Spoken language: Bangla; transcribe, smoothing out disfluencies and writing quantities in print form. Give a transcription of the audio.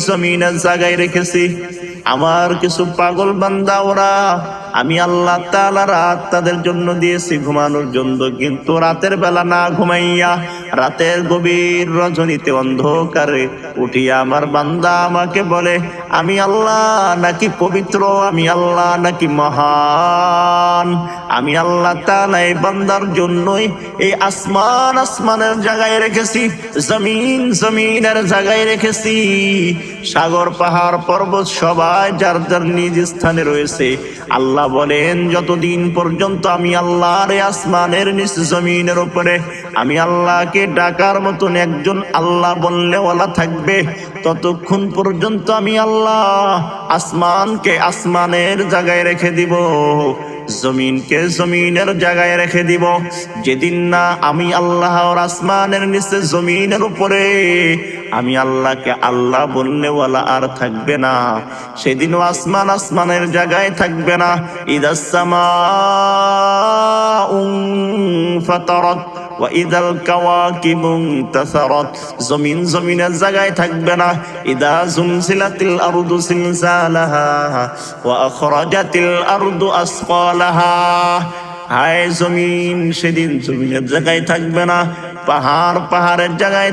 জমিনের জায়গায় রেখেছি। আমার কিছু পাগল বান্দা ওরা, আমি আল্লাহ তাআলা রাত তাদের জন্য দিয়েছি ঘুমানোর জন্য, কিন্তু রাতের বেলা না ঘুমাইয়া রাতের গভীর রজনীতে অন্ধকারে উঠিয়া আমার বান্দা আমাকে বলে, আমি আল্লাহ নাকি পবিত্র, আমি আল্লাহ নাকি মহান। আমি আল্লাহ তাআলা এই বান্দার জন্যই এই আসমানের জায়গায় রেখেছি, জমিনের জায়গায় রেখেছি। সাগর পাহাড় পর্বত সবাই যার যার নিজ স্থানে রয়েছে। আল্লাহ বলেন, যতদিন পর্যন্ত আমি আল্লাহর আসমানের নিচ জমিনের উপরে আমি আল্লাহকে ডাকার মতন একজন আল্লাহ বললেওয়ালা থাকবে, ততক্ষণ পর্যন্ত আমি আল্লাহ আসমানকে আসমানের জায়গায় রেখে দিব, জমিনকে জমিনের জায়গায় রেখে দিব। যেদিন না আমি আল্লাহর আসমানের নিচে জমিনের উপরে আমি আল্লাহকে আল্লাহ বললেওয়ালা আর থাকবে না, সেদিনও আসমানের জায়গায় থাকবে না। ইদাস সামাউ ফাতারাত ওয়া ইদাল কাওয়াকিবু ইনতাসারাত, জমিনের জায়গায় থাকবে না। ইদা জুলজিলাতিল আরদু জিলজালাহা ওয়া আখরাজাতিল আরদু আসকালাহা, হায় জমিন, সেদিন জমিনের জায়গায় থাকবে না, পাহাড়ের জায়গায়